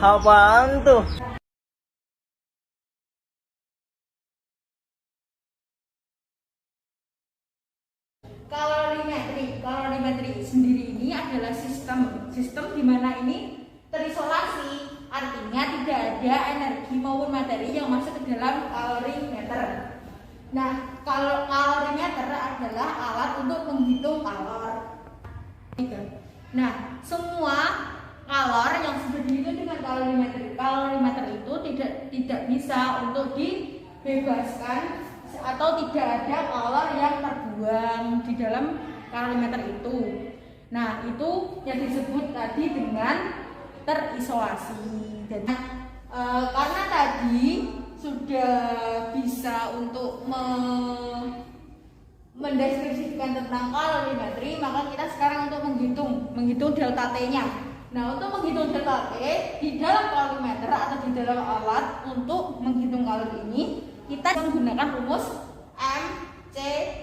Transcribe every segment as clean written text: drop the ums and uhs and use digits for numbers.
Apaan tuh? Kalorimetri sendiri ini adalah sistem di mana ini terisolasi, artinya tidak ada energi maupun materi yang masuk ke dalam kalorimeter. Nah, kalau kalorimeter adalah alat untuk menghitung kalor. Nah, semua kalor yang sudah dihitung dengan kalorimeter itu tidak bisa untuk dibebaskan atau tidak ada kalor yang terbuang di dalam kalorimeter itu. Nah, itu yang disebut tadi dengan terisolasi. Jadi karena tadi sudah bisa untuk mendeskripsikan tentang kalorimetri, maka kita sekarang untuk menghitung delta T-nya. Nah, untuk menghitung delta T di dalam kalorimeter atau di dalam alat untuk menghitung kalori ini, kita menggunakan rumus MC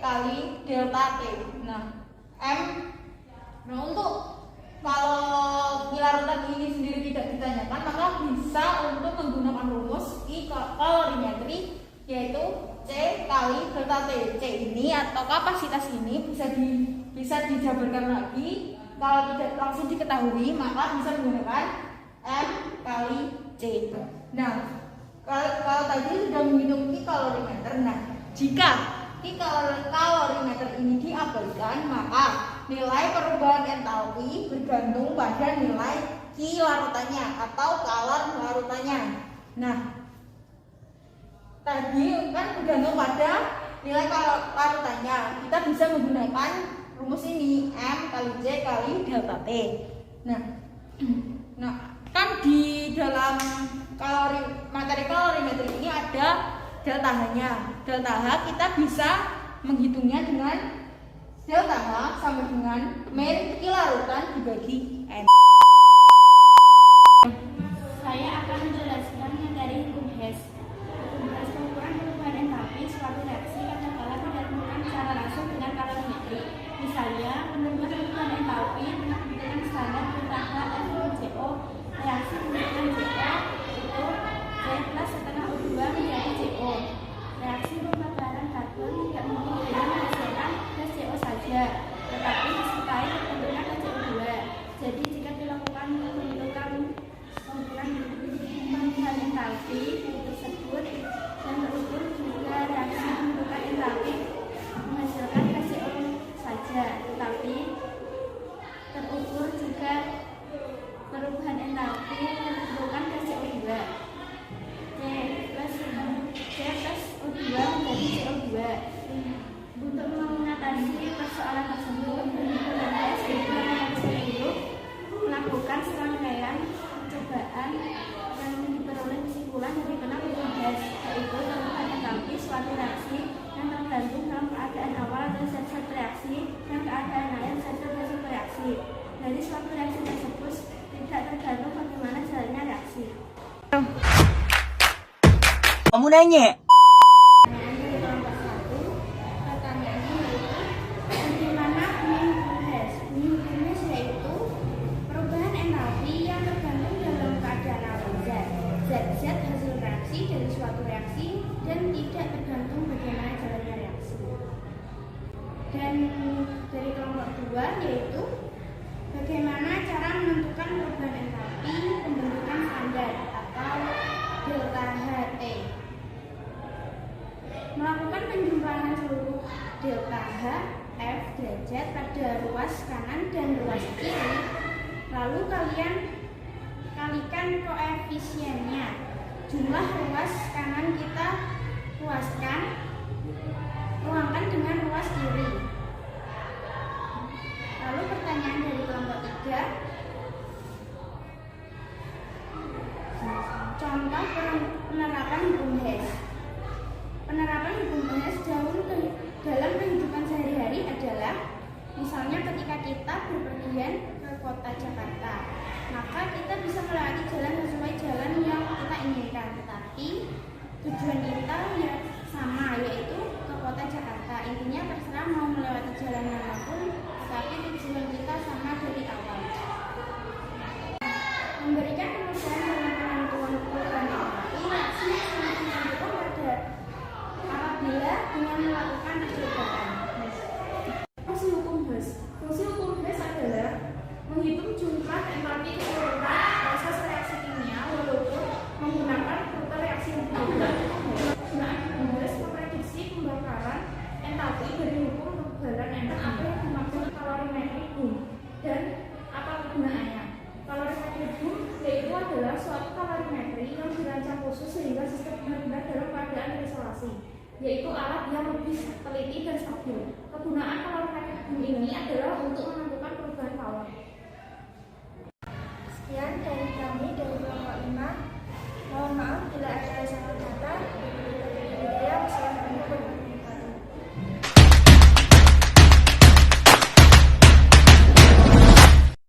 kali delta T. Untuk kalau larutan ini sendiri tidak ditanyakan, maka bisa untuk menggunakan rumus I kalorimetri, yaitu C kali delta T. C ini atau kapasitas ini bisa dijabarkan lagi. Kalau tidak langsung diketahui, maka bisa menggunakan M kali C. Nah, kalau tadi sudah menghitung Q kalorimeter, nah jika Q kalorimeter ini diabaikan, maka nilai perubahan entalpi bergantung pada nilai Q larutannya atau kalor larutannya. Nah, tadi kan bergantung pada nilai larutannya. Kita bisa menggunakan rumus ini M kali C kali delta T. Nah, kan di dalam materi kalorimetri ini ada delta H-nya. Delta H kita bisa menghitungnya dengan delta H sama dengan min Q larutan dibagi N. Saya akan menjelaskan materi hukum Hess. Hukum Hess pengukuran perubahan entalpi suatu reaksi kadangkala tidak dilakukan secara langsung dengan kalorimetri. Misalnya, penentuan perubahan entalpi dengan perhitungan standar delta H FeCO, reaksi menggunakan CO itu C plus setengah O2 menjadi CO. Reaksi pembakaran karbon tidak mungkin dengan menghasilkan gas CO saja, tetapi disertai terbentuknya gas CO2. Jadi jika dilakukan pengukuran perubahan entalpi tersebut dan terukur juga reaksi pembentukan entalpi menghasilkan gas CO saja, tetapi terukur juga perubahan entalpi menimbulkan gas CO2. C plus O2 menjadi CO2. Untuk mengatasi persoalan tersebut, penelitian S2010 melakukan serangkaian percobaan yang diperoleh kesimpulan dari hukum Hess, yaitu perubahan entalpi suatu reaksi yang tergantung dalam keadaan awal dan zat-zat reaksi dan keadaan akhir zat-zat reaksi. Dari suatu reaksi tersebut tidak tergantung bagaimana jalannya reaksi. Kamu nanya? Pertanyaannya yaitu bagaimana bunyi hukum Hess? Bunyi hukum Hess yaitu perubahan entalpi yang tergantung dalam keadaan awal zat hasil reaksi dari suatu reaksi dan tidak tergantung bagaimana jalannya reaksi. Dan dari kelompok 2 yaitu bagaimana cara menentukan perubahan entalpi pembentukan standar atau delta HT. Melakukan penjumlahan seluruh delta H, F derajat pada ruas kanan dan ruas kiri, lalu kalian kalikan koefisiennya. Jumlah ruas kanan kita ruangkan dengan ruas kiri. Lalu pertanyaan dari kelompok 3, contoh penerapan hukum Hess. Penerapan hukum Hess dalam kehidupan sehari-hari adalah misalnya ketika kita berpergian ke kota Jakarta, maka kita bisa melewati jalan sesuai jalan yang kita inginkan, tetapi tujuan kita ya sama, yaitu ke kota Jakarta. Intinya terserah mau melewati jalan manapun, tetapi tujuan kita sama dari awal. Memberikan penulisan khusus sehingga sistem benar-benar dalam keadaan terisolasi, yaitu alat yang lebih teliti dan stabil. Kegunaan kalorimetrik bumi ini adalah untuk menentukan perubahan kalori. Sekian dari kami dari kelompok 5. Mohon maaf bila ada salah kata.